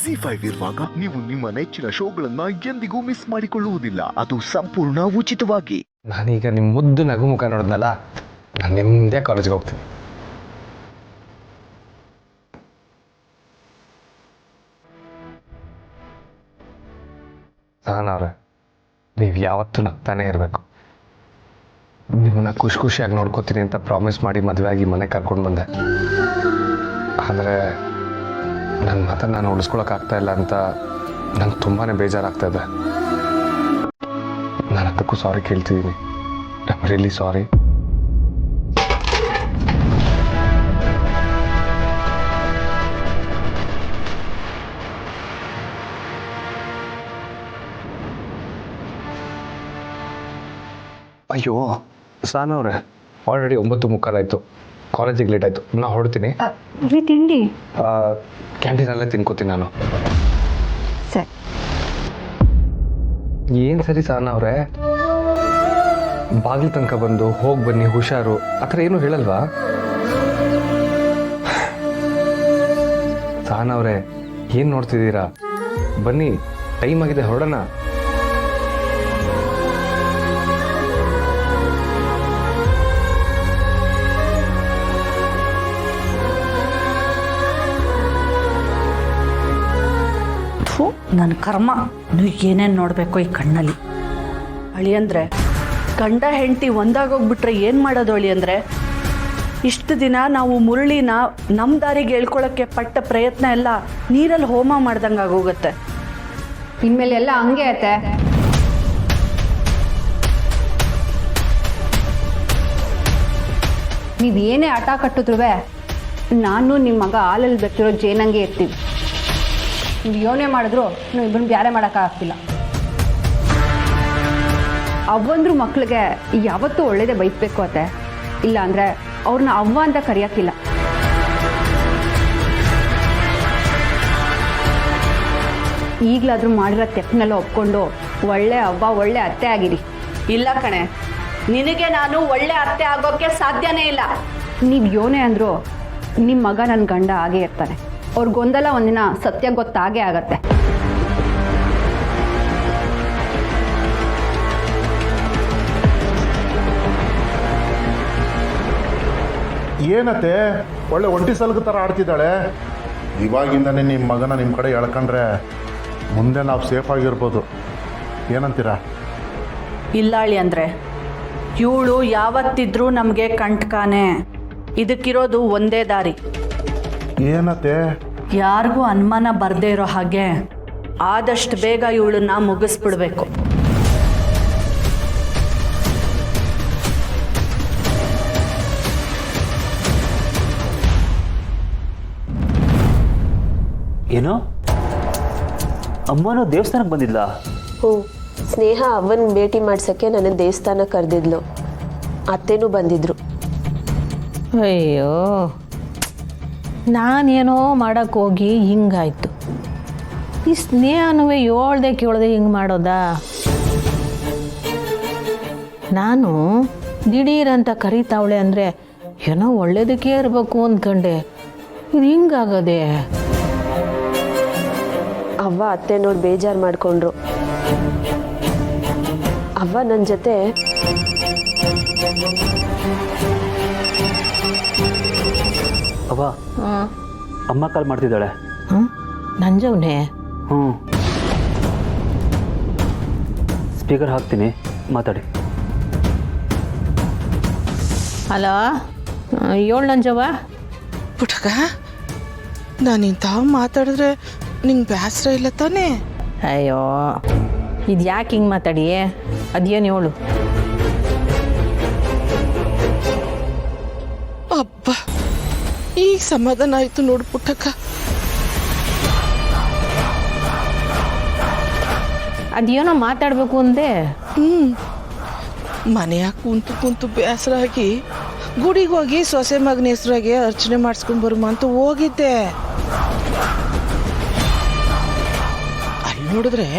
ZEE5 ಇರುವಾಗ ನೀವು ನಿಮ್ಮ ನೆಚ್ಚಿನ ಶೋಗಳನ್ನ ಎಂದಿಗೂ ಮಿಸ್ ಮಾಡಿಕೊಳ್ಳುವುದಿಲ್ಲ. ಅದು ಸಂಪೂರ್ಣ ಉಚಿತವಾಗಿ. ನಾನೀಗ ನಿಮ್ಮ ಮುದ್ದು ನಗು ಮುಖ ನೋಡಿದ್ನಲ್ಲ, ನಾನು ನಿಮ್ಮದೇ ಕಾಲೇಜ್ಗೆ ಹೋಗ್ತೀನಿ. ನಾನವ್ರೆ, ನೀವು ಯಾವತ್ತೂ ನಗ್ತಾನೆ ಇರಬೇಕು. ನಿಮ್ಮನ್ನ ಖುಷಿಯಾಗಿ ನೋಡ್ಕೋತೀನಿ ಅಂತ ಪ್ರಾಮಿಸ್ ಮಾಡಿ ಮದುವೆ ಆಗಿ ಮನೆ ಕರ್ಕೊಂಡು ಬಂದೆ. ಆದರೆ ನನ್ನ ಮಾತನ್ನು ನಾನು ಉಳಿಸ್ಕೊಳಕ್ಕಾಗ್ತಾ ಇಲ್ಲ ಅಂತ ನಂಗೆ ತುಂಬಾ ಬೇಜಾರಾಗ್ತಾ ಇದೆ. ನಾನು ಅದಕ್ಕೂ ಸಾರಿ ಕೇಳ್ತಿದ್ದೀನಿ. I am really sorry. ಅಯ್ಯೋ ಸಾನವ್ರೆ, ಆಲ್ರೆಡಿ 9:30 ಕಾಲೇಜಿಗೆ ಲೇಟ್ ಆಯಿತು. ನಾನು ಹೊರಡ್ತೀನಿ. ತಿಂಡಿ ಕ್ಯಾಂಟೀನಲ್ಲೇ ತಿನ್ಕೋತೀನಿ ನಾನು. ಸರಿ. ಏನು ಸರಿ ಸಾನವ್ರೆ, ಬಾಗಿಲು ತನಕ ಬಂದು ಹೋಗಿ ಬನ್ನಿ ಹುಷಾರು ಆ ಥರ ಏನೂ ಹೇಳಲ್ವಾ? ಸಾನವ್ರೆ, ಏನು ನೋಡ್ತಿದ್ದೀರಾ? ಬನ್ನಿ, ಟೈಮ್ ಆಗಿದೆ, ಹೊರಡೋಣ. ನನ್ನ ಕರ್ಮ, ನೀವು ಏನೇನು ನೋಡಬೇಕು ಈ ಕಣ್ಣಲ್ಲಿ. ಅಳಿಯಂದ್ರೆ ಗಂಡ ಹೆಂಡತಿ ಒಂದಾಗೋಗ್ಬಿಟ್ರೆ ಏನು ಮಾಡೋದು ಅಳಿಯಂದ್ರೆ? ಇಷ್ಟು ದಿನ ನಾವು ಮುರಳಿನ ನಮ್ಮ ದಾರಿಗೆ ಹೇಳ್ಕೊಳಕ್ಕೆ ಪಟ್ಟ ಪ್ರಯತ್ನ ಎಲ್ಲ ನೀರಲ್ಲಿ ಹೋಮ ಮಾಡ್ದಂಗೆ ಆಗೋಗುತ್ತೆ. ಇನ್ಮೇಲೆ ಎಲ್ಲ ಹಂಗೆ ಐತೆ. ನೀವೇನೇ ಆಟ ಕಟ್ಟಿದ್ರು ನಾನು ನಿಮ್ಮ ಮಗ ಹಾಲಲ್ಲಿ ಬರ್ತಿರೋ ಜೇನಂಗೆ ಇರ್ತೀವಿ. ನೀವು ಯೋನೇ ಮಾಡಿದ್ರು ನಾವು ಇಬ್ಬರನ್ನ ಬ್ಯಾರೆ ಮಾಡೋಕ್ಕಾಗ್ತಿಲ್ಲ. ಅವ್ವಂದ್ರು ಮಕ್ಳಿಗೆ ಯಾವತ್ತೂ ಒಳ್ಳೇದೇ ಬಯಸ್ಬೇಕು ಅತ್ತೆ, ಇಲ್ಲ ಅಂದರೆ ಅವ್ರನ್ನ ಅವ್ವ ಅಂತ ಕರೆಯೋಕ್ಕಿಲ್ಲ. ಈಗಲಾದರೂ ಮಾಡಿರೋ ತೆಪ್ಪನೆಲ್ಲ ಒಪ್ಕೊಂಡು ಒಳ್ಳೆ ಅವ್ವ ಒಳ್ಳೆ ಅತ್ತೆ ಆಗಿರಿ. ಇಲ್ಲ ಕಣೆ, ನಿನಗೆ ನಾನು ಒಳ್ಳೆ ಅತ್ತೆ ಆಗೋಕ್ಕೆ ಸಾಧ್ಯನೇ ಇಲ್ಲ. ನೀವು ಯೋನೇ ಅಂದರೂ ನಿಮ್ಮ ಮಗ ನನ್ನ ಗಂಡ ಹಾಗೇ ಇರ್ತಾನೆ. ಅವ್ರಿಗೊಂದಲ್ಲ ಒಂದಿನ ಸತ್ಯ ಗೊತ್ತಾಗೇ ಆಗತ್ತೆ. ಏನತ್ತೆ ಒಳ್ಳೆ ಒಂಟಿ ಸಲಗ ಥರ ಆಡ್ತಿದ್ದಾಳೆ. ಇವಾಗಿಂದನೇ ನಿಮ್ಮ ಮಗನ ನಿಮ್ಮ ಕಡೆ ಎಳ್ಕೊಂಡ್ರೆ ಮುಂದೆ ನಾವು ಸೇಫ್ ಆಗಿರ್ಬೋದು. ಏನಂತೀರಾ? ಇಲ್ಲ ಅಳಿಯಂದ್ರೆ, ಇವಳು ಯಾವತ್ತಿದ್ರೂ ನಮಗೆ ಕಂಟ್ಕಾನೆ. ಇದಕ್ಕಿರೋದು ಒಂದೇ ದಾರಿ. ಏನತ್ತೆ? ಯಾರಿಗೂ ಅನುಮಾನ ಬರದೇ ಇರೋ ಹಾಗೆ ಆದಷ್ಟು ಬೇಗ ಇವಳನ್ನ ಮುಗಿಸ್ಬಿಡ್ಬೇಕು. ಏನೋ ಅಮ್ಮನೂ ದೇವಸ್ಥಾನಕ್ಕೆ ಬಂದಿದ್ಲ? ಹ್ಞೂ, ಸ್ನೇಹ ಅವ್ವನ ಭೇಟಿ ಮಾಡ್ಸೋಕ್ಕೆ ನನ್ನ ದೇವಸ್ಥಾನಕ್ಕೆ ಕರೆದಿದ್ಲು. ಅತ್ತೆನೂ ಬಂದಿದ್ರು. ಅಯ್ಯೋ, ನಾನೇನೋ ಮಾಡೋಕ್ಕೆ ಹೋಗಿ ಹಿಂಗಾಯ್ತು. ಈ ಸ್ನೇಹನೂ ಹೇಳ್ದೆ ಕೇಳ್ದೆ ಹಿಂಗೆ ಮಾಡೋದಾ? ನಾನು ದಿಢೀರಂತ ಕರೀತಾವಳೆ ಅಂದರೆ ಏನೋ ಒಳ್ಳೇದಕ್ಕೆ ಇರಬೇಕು ಅಂದ್ಕೊಂಡೆ. ಇದು ಹಿಂಗಾಗದೆ. ಅವ್ವ ಅತ್ತೆ ನೋಡಿ ಬೇಜಾರು ಮಾಡಿಕೊಂಡ್ರು. ಅವ್ವ ನನ್ನ ಜೊತೆ ಅವ್ವ ಅಮ್ಮ ಕಾಲ್ ಮಾಡ್ತಿದ್ದಾಳೆ. ನಂಜವನೇ? ಹ್ಞೂ, ಸ್ಪೀಕರ್ ಹಾಕ್ತೀನಿ, ಮಾತಾಡಿ. ಹಲೋ, ಏಳು ನಂಜವ್ವ. ಪುಟಕ, ನಾನು ಇಂಥವು ಮಾತಾಡಿದ್ರೆ ನಿಂಗೆ ಬೇಸರ ಇಲ್ಲ ತಾನೇ? ಅಯ್ಯೋ, ಇದು ಯಾಕೆ ಹಿಂಗೆ ಮಾತಾಡಿ? ಅದೇನು ಹೇಳು. ಅಬ್ಬ, ಈಗ ಸಮಾಧಾನ ಆಯ್ತು ನೋಡು ಪುಟ್ಟಕ್ಕ. ಅದೇನೋ ಮಾತಾಡಬೇಕು ಅಂದೆ. ಮನೆಯಾಗ ಕುಂತು ಬೇಸರ ಆಗಿ ಗುಡಿಗೆ ಹೋಗಿ ಸೊಸೆ ಮಗನ ಹೆಸರಾಗಿ ಅರ್ಚನೆ ಮಾಡಿಸ್ಕೊಂಡು ಬರುಮ ಅಂತ ಹೋಗಿದ್ದೆ. ಅಲ್ಲಿ ನೋಡಿದ್ರೆ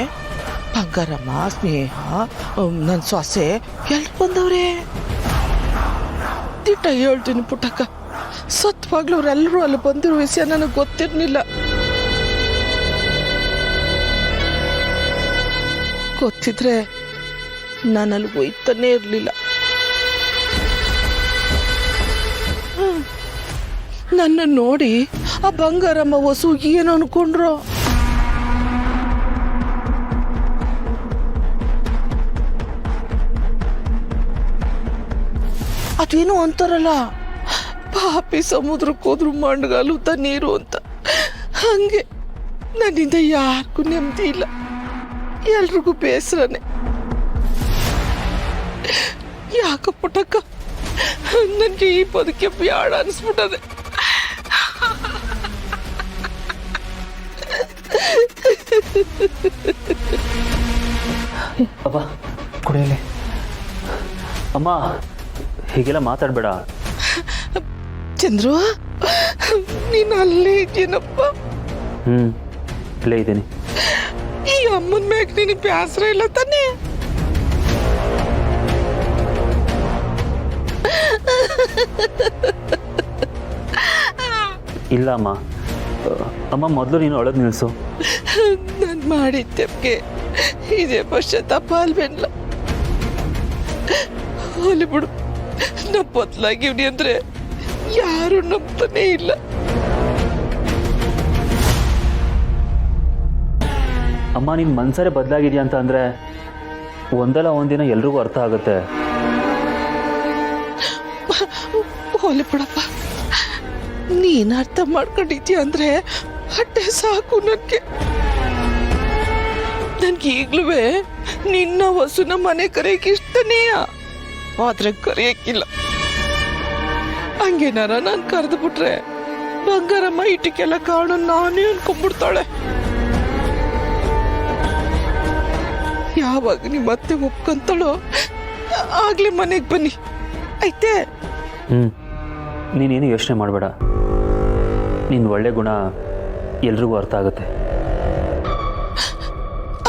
ಬಂಗಾರಮ್ಮ, ಸ್ನೇಹ, ನನ್ನ ಸೊಸೆ ಎಲ್ಲಿ ಬಂದವ್ರೆ. ದಿಟ್ಟ ಹೇಳ್ತೀನಿ ಪುಟ್ಟಕ್ಕ, ಸತ್ವಾಗ್ಲೂ ಅವರೆಲ್ಲರೂ ಅಲ್ಲಿ ಬಂದಿರೋ ವಿಷಯ ನನಗೆ ಗೊತ್ತಿರಲಿಲ್ಲ. ಗೊತ್ತಿದ್ರೆ ನಾನು ಅಲ್ಲಿ ಹೋಯ್ತಾನೆ ಇರಲಿಲ್ಲ. ನನ್ನ ನೋಡಿ ಆ ಬಂಗಾರಮ್ಮ ಹೊಸು ಏನು ಅನ್ಕೊಂಡ್ರು. ಅದೇನೋ ಅಂತಾರಲ್ಲ, ಪಾಪಿ ಸಮುದ್ರಕ್ಕೆ ಹೋದ್ರು ಮಂಡ್ಗಾಲುತ್ತ ನೀರು ಅಂತ. ಹಂಗೆ ನನ್ನಿಂದ ಯಾರಿಗೂ ನೆಮ್ಮದಿ ಇಲ್ಲ, ಎಲ್ರಿಗೂ ಬೇಸರನೆ. ಯಾಕ ಪುಟ್ಟಕ್ಕ, ನನಗೆ ಈ ಬದುಕೆ ಬ್ಯಾಡ ಅನಿಸ್ಬಿಟ್ಟದೆ. ಅಬ್ಬಾ ಕುಡಿಯಲಿ. ಅಮ್ಮ ಹೀಗೆಲ್ಲ ಮಾತಾಡಬೇಡ. ಚಂದ್ರು, ನೀನು ಅಲ್ಲೇ ಇದೆಯೇನಪ್ಪ? ಇಲ್ಲೇ ಇದ್ದೀನಿ. ಈ ಅಮ್ಮನ ಮ್ಯಾಗ ನಿನಗೆ ಬೇಸರ ಇಲ್ಲ ತಾನೇ? ಇಲ್ಲ ಅಮ್ಮ. ಅಮ್ಮ ಮೊದಲು ನೀನು ಒಳಗೆ ನಿಲ್ಲಿಸು. ನಾನು ಮಾಡಿದ್ದಕ್ಕೆ ಇದೇ ಪಶ್ಚಾತ್ತಾಪ ಅಲ್ವೇನಲ್ಲ. ಹೋಲಿ ಬಿಡು, ನಾ ಬದಲಾಗಿವ್ನಿ ಅಂದ್ರೆ ಯಾರು ನಂಬ್ತಾನೇ ಇಲ್ಲ. ಅಮ್ಮ ನಿನ್ನ ಮನ್ಸರೇ ಬದಲಾಗಿದೆಯಾ ಅಂತ ಅಂದರೆ ಒಂದಲ್ಲ ಒಂದಿನ ಎಲ್ರಿಗೂ ಅರ್ಥ ಆಗುತ್ತೆ. ಹೋಲಿ ಬಿಡಪ್ಪ, ನೀನು ಅರ್ಥ ಮಾಡ್ಕೊಂಡಿದ್ಯಾ ಅಂದ್ರೆ ಅಟ್ಟೆ ಸಾಕು. ನನ್ಗೆ ಈಗ್ಲೂ ನಿನ್ನ ಹೊಸುನ ಮನೆ ಕರೆಯಕ್ಕೆ ಇಷ್ಟನೇ, ಆದ್ರೆ ಕರೆಯಕ್ಕಿಲ್ಲ. ಹಂಗೇನಾರ ನಾನು ಕರೆದು ಬಿಟ್ರೆ ಬಂಗಾರಮ್ಮ ಇಟ್ಟಕ್ಕೆಲ್ಲ ಕಾರಣ ನಾನೇ ಅನ್ಕೊಂಡ್ಬಿಡ್ತಾಳೆ. ಯಾವಾಗ ನಿಮ್ಮ ಮತ್ತೆ ಒಪ್ಕೊಂತಾಳೋ ಆಗ್ಲೇ ಮನೆಗೆ ಬನ್ನಿ, ಆಯ್ತೆ? ನೀನೇನು ಯೋಚನೆ ಮಾಡಬೇಡ. ನಿನ್ನ ಒಳ್ಳೆ ಗುಣ ಎಲ್ರಿಗೂ ಅರ್ಥ ಆಗುತ್ತೆ.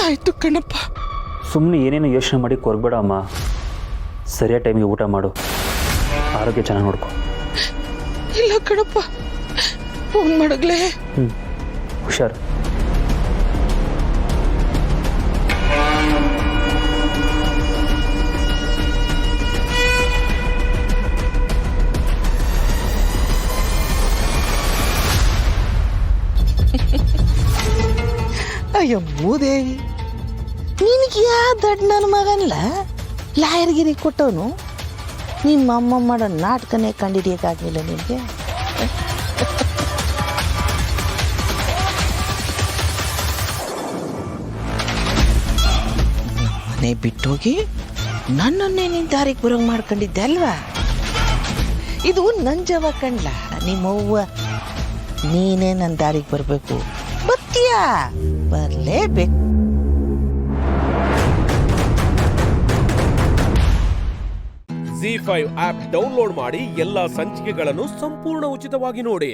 ಆಯ್ತು ಕಣಪ್ಪ. ಸುಮ್ಮನೆ ಏನೇನು ಯೋಚನೆ ಮಾಡಿ ಕೊರಗಬೇಡ ಅಮ್ಮ. ಸರಿಯಾದ ಟೈಮಿಗೆ ಊಟ ಮಾಡು, ಆರೋಗ್ಯ ಚೆನ್ನಾಗಿ ನೋಡ್ಕೊ. ಇಲ್ಲ ಕಣಪ್ಪ, ಫೋನ್ ಮಾಡಗ್ಲೇ. ಹುಷಾರು. ಅಯ್ಯೋ ಮೂದೇವಿ, ನಿನಗೆ ಯಾ ದೊಡ್ಡ ನನ್ನ ಮಗನಲ್ಲ ಲಾಯರ್ಗಿರಿ ಕೊಟ್ಟವನು. ನಿಮ್ಮ ಅಮ್ಮ ಮಾಡೋ ನಾಟಕನೇ ಕಂಡಿಡಿಯೋಕ್ಕಾಗಲಿಲ್ಲ ನಿನಗೆ. ಮನೆ ಬಿಟ್ಟೋಗಿ ನನ್ನನ್ನೇ ನಿನ್ನ ದಾರಿಗೆ ಬರೋಂಗೆ ಮಾಡ್ಕೊಂಡಿದ್ದೆ ಅಲ್ವಾ? ಇದು ನನ್ನ ಜವ ಕಣ್ಲ ನಿಮ್ಮವ್ವ. ನೀನೇ ನನ್ನ ದಾರಿಗೆ ಬರಬೇಕು. ಬತ್ತೀಯಾ? ಬರಲೇಬೇಕು. ZEE5 ಆಪ್ ಡೌನ್ಲೋಡ್ ಮಾಡಿ ಎಲ್ಲಾ ಸಂಚಿಕೆಗಳನ್ನು ಸಂಪೂರ್ಣ ಉಚಿತವಾಗಿ ನೋಡಿ.